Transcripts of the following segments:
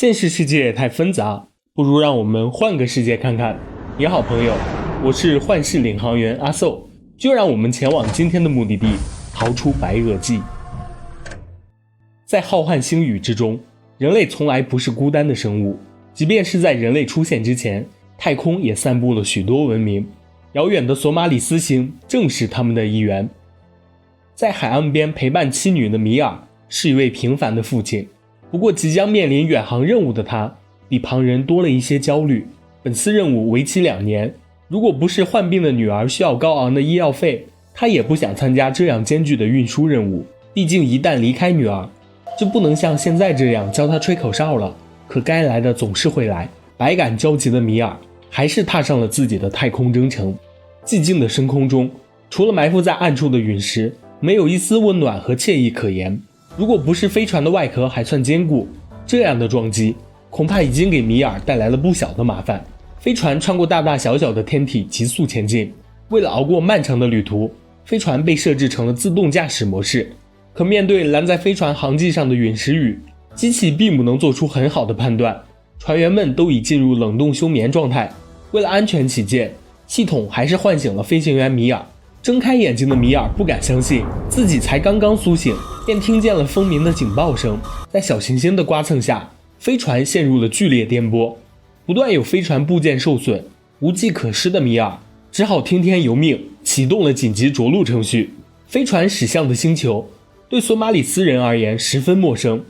现实世界太纷杂，不如让我们换个世界看看。你好朋友，我是幻视领航员阿寿，就让我们前往今天的目的地，逃出白垩纪。在浩瀚星宇之中，人类从来不是孤单的生物，即便是在人类出现之前，太空也散布了许多文明。遥远的索马里斯星正是他们的一员。在海岸边陪伴妻女的米尔是一位平凡的父亲，不过即将面临远航任务的他比旁人多了一些焦虑。本次任务为期2年，如果不是患病的女儿需要高昂的医药费，他也不想参加这样艰巨的运输任务。毕竟一旦离开女儿，就不能像现在这样教她吹口哨了，可该来的总是会来。百感交集的米尔还是踏上了自己的太空征程。寂静的深空中，除了埋伏在暗处的陨石，没有一丝温暖和惬意可言。如果不是飞船的外壳还算坚固，这样的撞击恐怕已经给米尔带来了不小的麻烦。飞船穿过大大小小的天体急速前进，为了熬过漫长的旅途，飞船被设置成了自动驾驶模式。可面对拦在飞船航迹上的陨石雨，机器并不能做出很好的判断。船员们都已进入冷冻休眠状态，为了安全起见，系统还是唤醒了飞行员米尔。睁开眼睛的米尔不敢相信自己才刚刚苏醒，便听见了风鸣的警报声。在小行星的刮蹭下，飞船陷入了剧烈颠簸，不断有飞船部件受损。无计可施的米尔只好听天由命，启动了紧急着陆程序。飞船驶向的星球对索马里斯人而言十分陌生。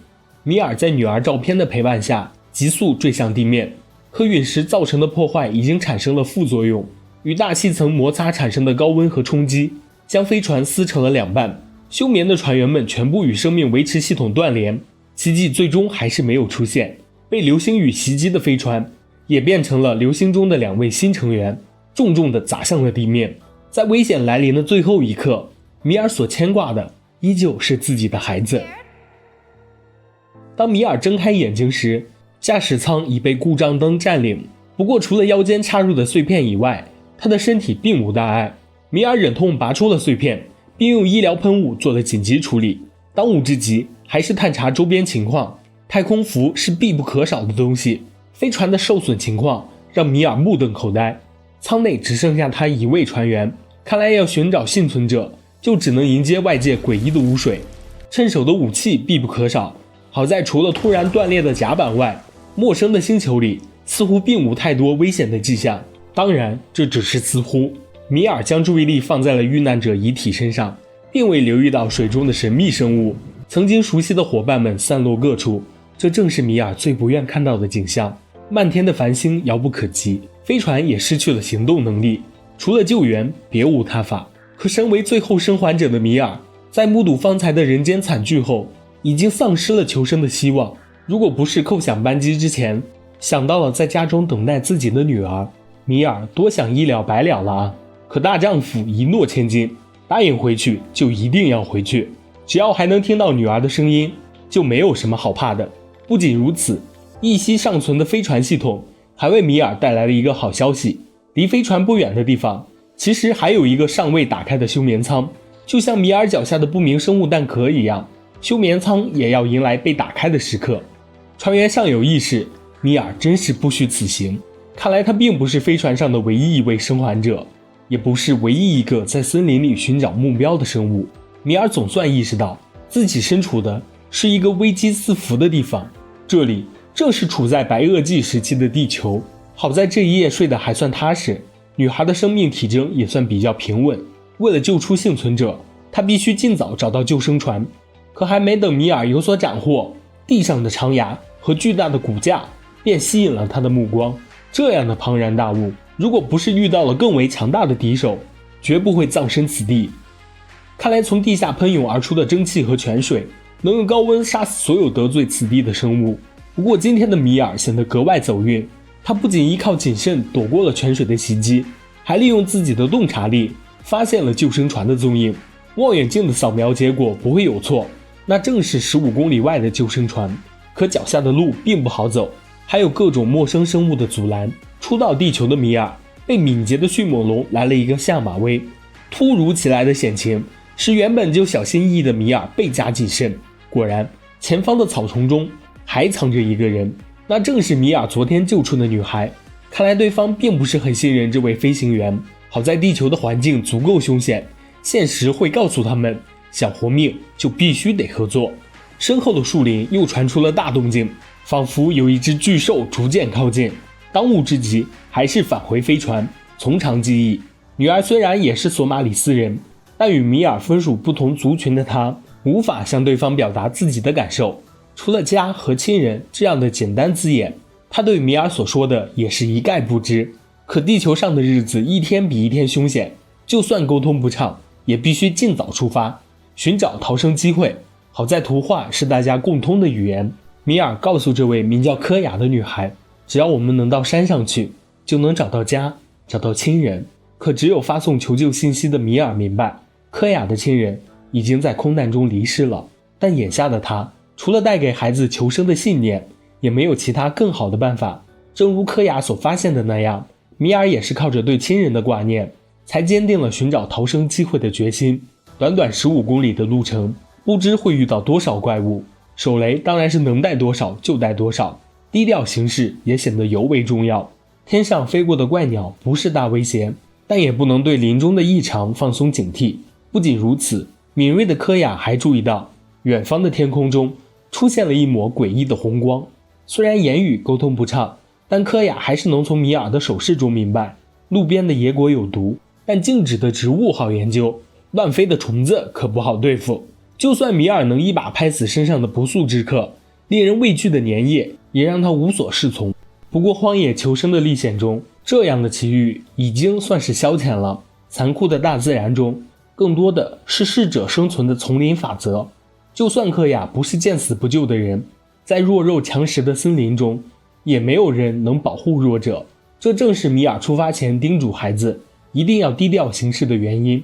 米尔在女儿照片的陪伴下急速坠向地面，可陨石造成的破坏已经产生了副作用，与大气层摩擦产生的高温和冲击将飞船撕成了2半。休眠的船员们全部与生命维持系统断联，奇迹最终还是没有出现。被流星雨袭击的飞船也变成了流星中的2位新成员，重重地砸向了地面。在危险来临的最后一刻，米尔所牵挂的依旧是自己的孩子。当米尔睁开眼睛时，驾驶舱已被故障灯占领，不过除了腰间插入的碎片以外，他的身体并无大碍。米尔忍痛拔出了碎片，并用医疗喷雾做了紧急处理。当务之急还是探查周边情况，太空服是必不可少的东西。飞船的受损情况让米尔目瞪口呆，舱内只剩下他1位船员，看来要寻找幸存者，就只能迎接外界诡异的污水。趁手的武器必不可少，好在除了突然断裂的甲板外，陌生的星球里似乎并无太多危险的迹象。当然，这只是似乎。米尔将注意力放在了遇难者遗体身上，并未留意到水中的神秘生物。曾经熟悉的伙伴们散落各处，这正是米尔最不愿看到的景象。漫天的繁星遥不可及，飞船也失去了行动能力，除了救援别无他法。可身为最后生还者的米尔，在目睹方才的人间惨剧后，已经丧失了求生的希望。如果不是扣响扳机之前想到了在家中等待自己的女儿，米尔多想一了百了了啊！可大丈夫一诺千金，答应回去就一定要回去，只要还能听到女儿的声音，就没有什么好怕的。不仅如此，一息尚存的飞船系统还为米尔带来了一个好消息。离飞船不远的地方，其实还有一个尚未打开的休眠舱，就像米尔脚下的不明生物蛋壳一样，休眠舱也要迎来被打开的时刻。船员尚有意识，米尔真是不虚此行。看来他并不是飞船上的唯一一位生还者，也不是唯一一个在森林里寻找目标的生物。米尔总算意识到自己身处的是一个危机四伏的地方，这里正是处在白垩纪时期的地球。好在这一夜睡得还算踏实，女孩的生命体征也算比较平稳。为了救出幸存者，他必须尽早找到救生船。可还没等米尔有所斩获，地上的长牙和巨大的骨架便吸引了他的目光。这样的庞然大物，如果不是遇到了更为强大的敌手，绝不会葬身此地。看来从地下喷涌而出的蒸汽和泉水能用高温杀死所有得罪此地的生物。不过今天的米尔显得格外走运，他不仅依靠谨慎躲过了泉水的袭击，还利用自己的洞察力发现了救生船的踪影。望远镜的扫描结果不会有错，那正是15公里外的救生船。可脚下的路并不好走，还有各种陌生生物的阻拦。初到地球的米尔被敏捷的迅猛龙来了一个下马威，突如其来的险情使原本就小心翼翼的米尔倍加谨慎。果然，前方的草丛中还藏着一个人。那正是米尔昨天救出的女孩。看来对方并不是很信任这位飞行员，好在地球的环境足够凶险，现实会告诉他们，想活命就必须得合作。身后的树林又传出了大动静，仿佛有一只巨兽逐渐靠近。当务之急还是返回飞船，从长计议。女儿虽然也是索马里斯人，但与米尔分属不同族群的她，无法向对方表达自己的感受。除了家和亲人这样的简单字眼，她对米尔所说的也是一概不知。可地球上的日子一天比一天凶险，就算沟通不畅，也必须尽早出发，寻找逃生机会。好在图画是大家共通的语言。米尔告诉这位名叫科雅的女孩，只要我们能到山上去，就能找到家，找到亲人。可只有发送求救信息的米尔明白，科雅的亲人已经在空难中离世了，但眼下的他除了带给孩子求生的信念，也没有其他更好的办法。正如科雅所发现的那样，米尔也是靠着对亲人的挂念，才坚定了寻找逃生机会的决心。短短15公里的路程，不知会遇到多少怪物，手雷当然是能带多少就带多少，低调行事也显得尤为重要。天上飞过的怪鸟不是大威胁，但也不能对林中的异常放松警惕。不仅如此，敏锐的科雅还注意到，远方的天空中出现了一抹诡异的红光。虽然言语沟通不畅，但科雅还是能从米尔的手势中明白，路边的野果有毒，但静止的植物好研究，乱飞的虫子可不好对付。就算米尔能一把拍死身上的不速之客，令人畏惧的粘液也让他无所适从。不过荒野求生的历险中，这样的奇遇已经算是消遣了。残酷的大自然中，更多的是适者生存的丛林法则。就算科雅不是见死不救的人，在弱肉强食的森林中，也没有人能保护弱者。这正是米尔出发前叮嘱孩子一定要低调行事的原因。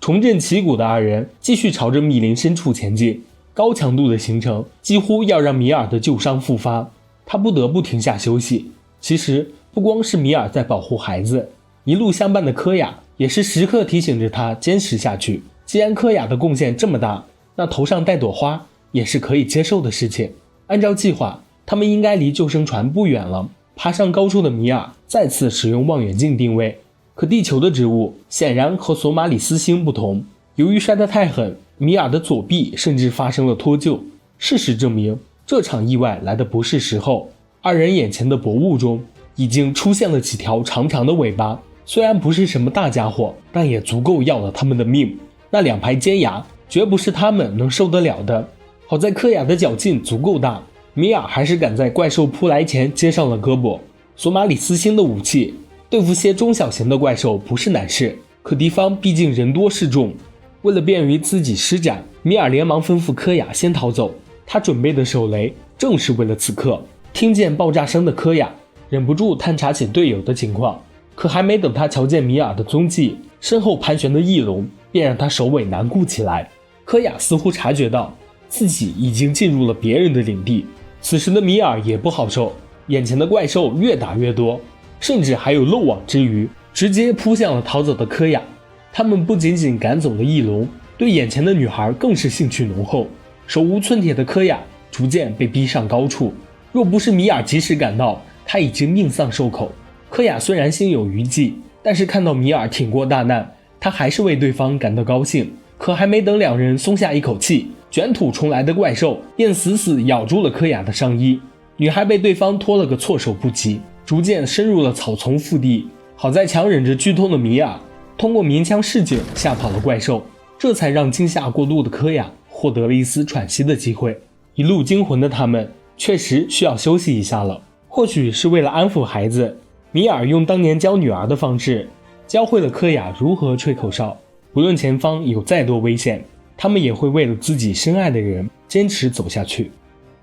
重振旗鼓的二人继续朝着密林深处前进，高强度的行程几乎要让米尔的旧伤复发，他不得不停下休息。其实不光是米尔在保护孩子，一路相伴的科雅也是时刻提醒着他坚持下去。既然科雅的贡献这么大，那头上戴朵花也是可以接受的事情。按照计划，他们应该离救生船不远了。爬上高处的米尔再次使用望远镜定位，可地球的植物显然和索马里斯星不同，由于摔得太狠，米尔的左臂甚至发生了脱臼。事实证明，这场意外来的不是时候。二人眼前的薄雾中已经出现了几条长长的尾巴，虽然不是什么大家伙，但也足够要了他们的命。那2排尖牙绝不是他们能受得了的。好在科雅的脚劲足够大，米尔还是赶在怪兽扑来前接上了胳膊。索马里斯星的武器对付些中小型的怪兽不是难事，可敌方毕竟人多势众，为了便于自己施展，米尔连忙吩咐科雅先逃走。他准备的手雷正是为了此刻。听见爆炸声的科雅忍不住探查起队友的情况，可还没等他瞧见米尔的踪迹，身后盘旋的翼龙便让他首尾难顾起来。科雅似乎察觉到自己已经进入了别人的领地，此时的米尔也不好受，眼前的怪兽越打越多，甚至还有漏网之鱼，直接扑向了逃走的科雅。他们不仅仅赶走了翼龙，对眼前的女孩更是兴趣浓厚。手无寸铁的科雅逐渐被逼上高处，若不是米尔及时赶到，他已经命丧兽口。科雅虽然心有余悸，但是看到米尔挺过大难，他还是为对方感到高兴。可还没等两人松下一口气，卷土重来的怪兽便死死咬住了科雅的上衣，女孩被对方拖了个措手不及，逐渐深入了草丛腹地。好在强忍着剧痛的米尔通过鸣枪示警吓跑了怪兽，这才让惊吓过度的科雅获得了一丝喘息的机会。一路惊魂的他们确实需要休息一下了。或许是为了安抚孩子，米尔用当年教女儿的方式教会了科雅如何吹口哨。不论前方有再多危险，他们也会为了自己深爱的人坚持走下去。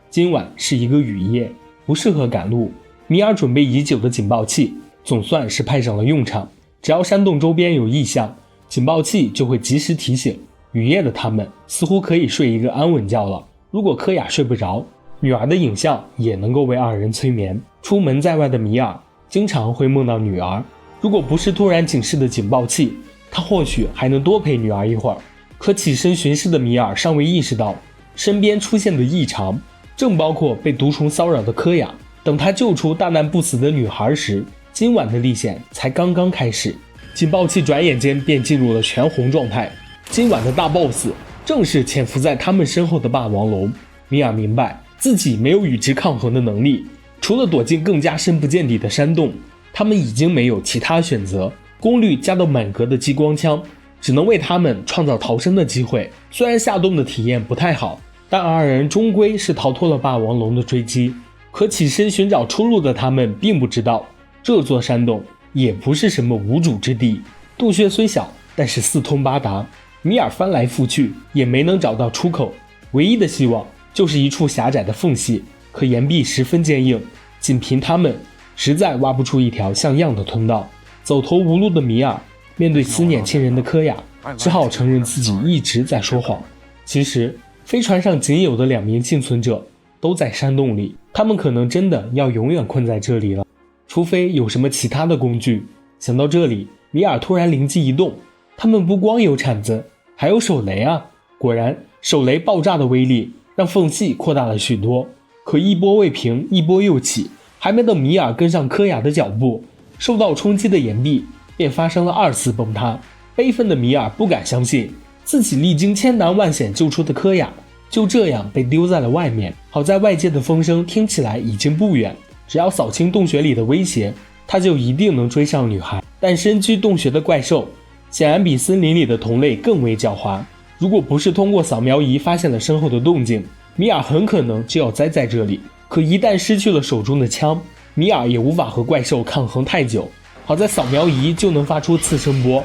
今晚是一个雨夜，不适合赶路。米尔准备已久的警报器总算是派上了用场，只要山洞周边有异象，警报器就会及时提醒。雨夜的他们似乎可以睡一个安稳觉了。如果科雅睡不着，女儿的影像也能够为二人催眠。出门在外的米尔经常会梦到女儿，如果不是突然警示的警报器，他或许还能多陪女儿一会儿。可起身巡视的米尔尚未意识到身边出现的异常，正包括被毒虫骚扰的科雅等他救出大难不死的女孩时，今晚的历险才刚刚开始。警报器转眼间便进入了全红状态。今晚的大 boss 正是潜伏在他们身后的霸王龙。米尔明白自己没有与之抗衡的能力，除了躲进更加深不见底的山洞，他们已经没有其他选择。功率加到满格的激光枪只能为他们创造逃生的机会。虽然下洞的体验不太好，但二人终归是逃脱了霸王龙的追击。可起身寻找出路的他们并不知道，这座山洞也不是什么无主之地。洞穴虽小，但是四通八达，米尔翻来覆去也没能找到出口。唯一的希望就是一处狭窄的缝隙，可岩壁十分坚硬，仅凭他们实在挖不出一条像样的通道。走投无路的米尔面对思念亲人的科雅，只好承认自己一直在说谎。其实飞船上仅有的2名幸存者都在山洞里，他们可能真的要永远困在这里了，除非有什么其他的工具。想到这里，米尔突然灵机一动，他们不光有铲子，还有手雷啊！果然，手雷爆炸的威力让缝隙扩大了许多。可一波未平，一波又起，还没等米尔跟上科雅的脚步，受到冲击的岩壁便发生了2次崩塌。悲愤的米尔不敢相信，自己历经千难万险救出的科雅就这样被丢在了外面。好在外界的风声听起来已经不远，只要扫清洞穴里的威胁，他就一定能追上女孩。但身居洞穴的怪兽显然比森林里的同类更为狡猾，如果不是通过扫描仪发现了身后的动静，米尔很可能就要栽在这里。可一旦失去了手中的枪，米尔也无法和怪兽抗衡太久。好在扫描仪就能发出次声波，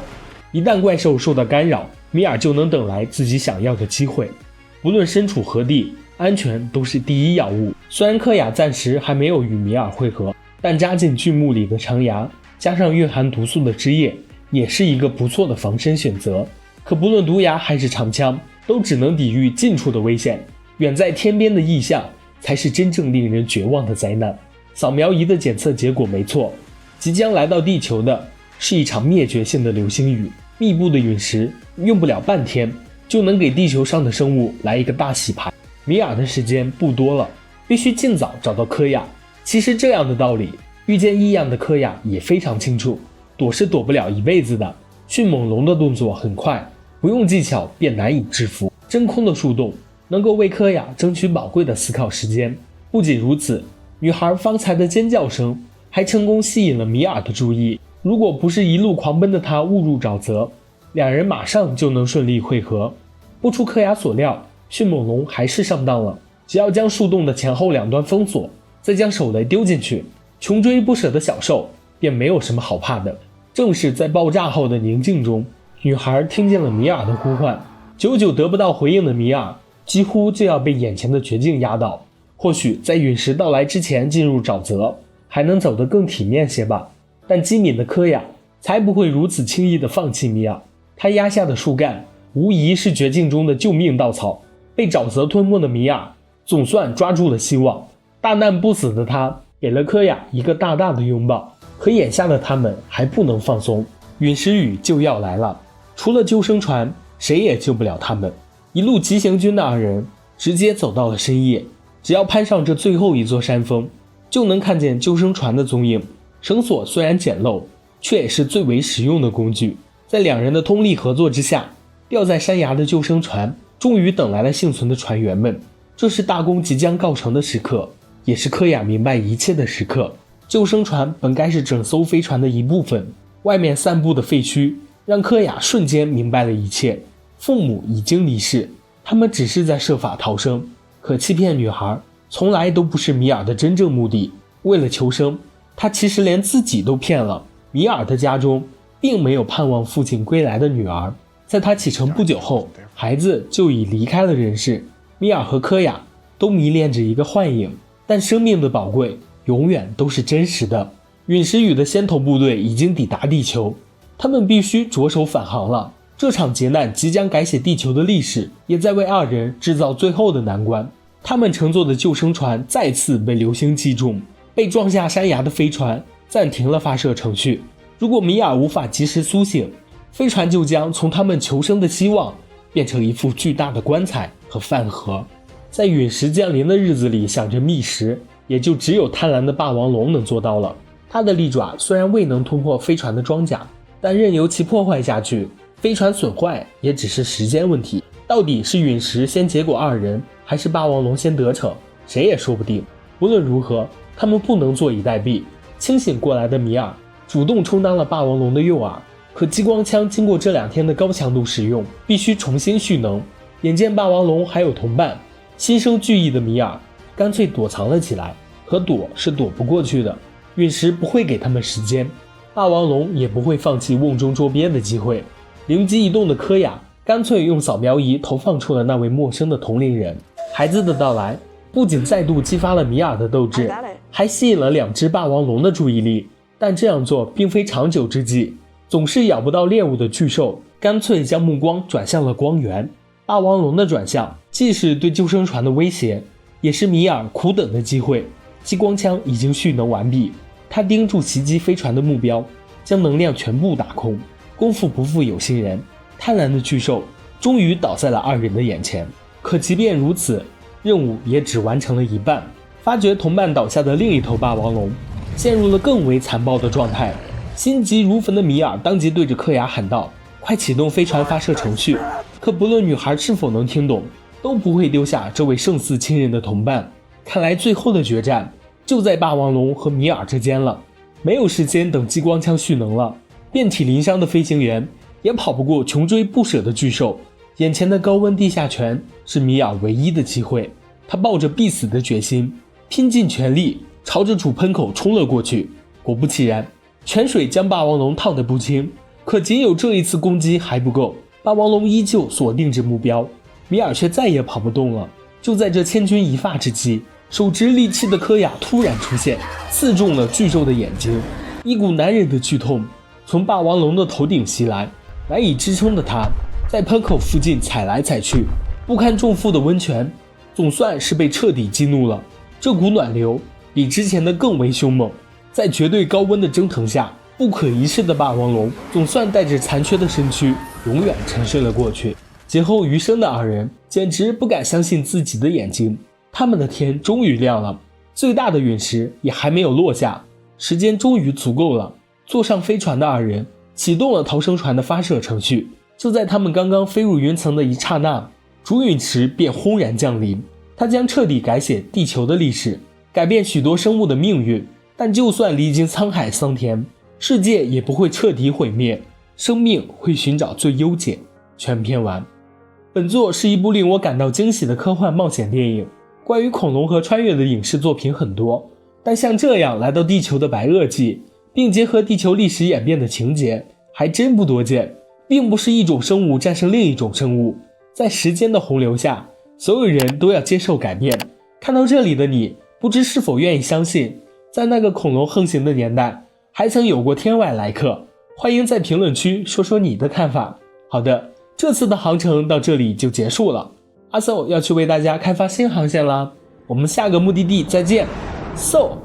一旦怪兽受到干扰，米尔就能等来自己想要的机会。不论身处何地，安全都是第一要务。虽然科雅暂时还没有与米尔会合，但扎进巨木里的长牙加上蕴含毒素的汁液，也是一个不错的防身选择。可不论毒牙还是长枪，都只能抵御近处的危险，远在天边的异象才是真正令人绝望的灾难。扫描仪的检测结果没错，即将来到地球的是一场灭绝性的流星雨，密布的陨石用不了半天就能给地球上的生物来一个大洗牌。米尔的时间不多了，必须尽早找到科雅。其实这样的道理，遇见异样的科雅也非常清楚，躲是躲不了一辈子的。迅猛龙的动作很快，不用技巧便难以制服。真空的树洞能够为科雅争取宝贵的思考时间。不仅如此，女孩方才的尖叫声还成功吸引了米尔的注意。如果不是一路狂奔的他误入沼泽，两人马上就能顺利会合。不出科雅所料，迅猛龙还是上当了。只要将树洞的前后两端封锁，再将手雷丢进去，穷追不舍的小兽便没有什么好怕的。正是在爆炸后的宁静中，女孩听见了米尔的呼唤。久久得不到回应的米尔几乎就要被眼前的绝境压倒。或许在陨石到来之前进入沼泽，还能走得更体面些吧。但机敏的科雅才不会如此轻易地放弃米尔。他压下的树干无疑是绝境中的救命稻草。被沼泽吞没的米尔总算抓住了希望。大难不死的他给了科雅一个大大的拥抱。可眼下的他们还不能放松，陨石雨就要来了，除了救生船谁也救不了他们。一路急行军的二人直接走到了深夜，只要攀上这最后一座山峰，就能看见救生船的踪影。绳索虽然简陋，却也是最为实用的工具。在两人的通力合作之下，吊在山崖的救生船终于等来了幸存的船员们。这是大功即将告成的时刻，也是科雅明白一切的时刻。救生船本该是整艘飞船的一部分，外面散布的废墟让科雅瞬间明白了一切。父母已经离世，他们只是在设法逃生。可欺骗女孩从来都不是米尔的真正目的。为了求生，他其实连自己都骗了。米尔的家中并没有盼望父亲归来的女儿，在他启程不久后，孩子就已离开了人世。米尔和科雅都迷恋着一个幻影，但生命的宝贵永远都是真实的。陨石雨的先头部队已经抵达地球，他们必须着手返航了。这场劫难即将改写地球的历史，也在为二人制造最后的难关。他们乘坐的救生船再次被流星击中，被撞下山崖的飞船暂停了发射程序。如果米尔无法及时苏醒，飞船就将从他们求生的希望变成一副巨大的棺材和饭盒。在陨石降临的日子里想着觅食，也就只有贪婪的霸王龙能做到了。它的利爪虽然未能突破飞船的装甲，但任由其破坏下去，飞船损坏也只是时间问题。到底是陨石先结果二人，还是霸王龙先得逞，谁也说不定。无论如何，他们不能坐以待毙。清醒过来的米尔主动充当了霸王龙的诱饵，可激光枪经过这2天的高强度使用，必须重新蓄能。眼见霸王龙还有同伴，心生惧意的米尔干脆躲藏了起来。可躲是躲不过去的，陨石不会给他们时间，霸王龙也不会放弃瓮中捉鳖的机会。灵机一动的柯雅干脆用扫描仪投放出了那位陌生的同龄人。孩子的到来不仅再度激发了米尔的斗志，还吸引了2只霸王龙的注意力。但这样做并非长久之计，总是咬不到猎物的巨兽干脆将目光转向了光源。霸王龙的转向既是对救生船的威胁，也是米尔苦等的机会。激光枪已经蓄能完毕，他盯住袭击飞船的目标，将能量全部打空。功夫不负有心人，贪婪的巨兽终于倒在了2人的眼前。可即便如此，任务也只完成了一半。发觉同伴倒下的另一头霸王龙陷入了更为残暴的状态，心急如焚的米尔当即对着柯雅喊道：“快启动飞船发射程序！”可不论女孩是否能听懂，都不会丢下这位胜似亲人的同伴。看来最后的决战就在霸王龙和米尔之间了。没有时间等激光枪蓄能了，遍体鳞伤的飞行员也跑不过穷追不舍的巨兽。眼前的高温地下泉是米尔唯一的机会，他抱着必死的决心，拼尽全力朝着主喷口冲了过去。果不其然，泉水将霸王龙烫得不轻。可仅有这一次攻击还不够，霸王龙依旧锁定着目标，米尔却再也跑不动了。就在这千钧一发之际，手持利器的柯雅突然出现，刺中了巨兽的眼睛。一股难忍的剧痛从霸王龙的头顶袭来，难以支撑的他在喷口附近踩来踩去，不堪重负的温泉总算是被彻底激怒了。这股暖流比之前的更为凶猛，在绝对高温的蒸腾下，不可一世的霸王龙总算带着残缺的身躯永远沉睡了过去。劫后余生的2人简直不敢相信自己的眼睛，他们的天终于亮了，最大的陨石也还没有落下，时间终于足够了。坐上飞船的2人启动了逃生船的发射程序，就在他们刚刚飞入云层的一刹那，主陨石便轰然降临。它将彻底改写地球的历史，改变许多生物的命运。但就算历经沧海桑田，世界也不会彻底毁灭，生命会寻找最优解。全篇完。本作是一部令我感到惊喜的科幻冒险电影。关于恐龙和穿越的影视作品很多，但像这样来到地球的白垩纪，并结合地球历史演变的情节，还真不多见。并不是一种生物战胜另一种生物，在时间的洪流下，所有人都要接受改变。看到这里的你，不知是否愿意相信，在那个恐龙横行的年代，还曾有过天外来客？欢迎在评论区说说你的看法。好的，这次的航程到这里就结束了，阿 So 要去为大家开发新航线啦，我们下个目的地再见。So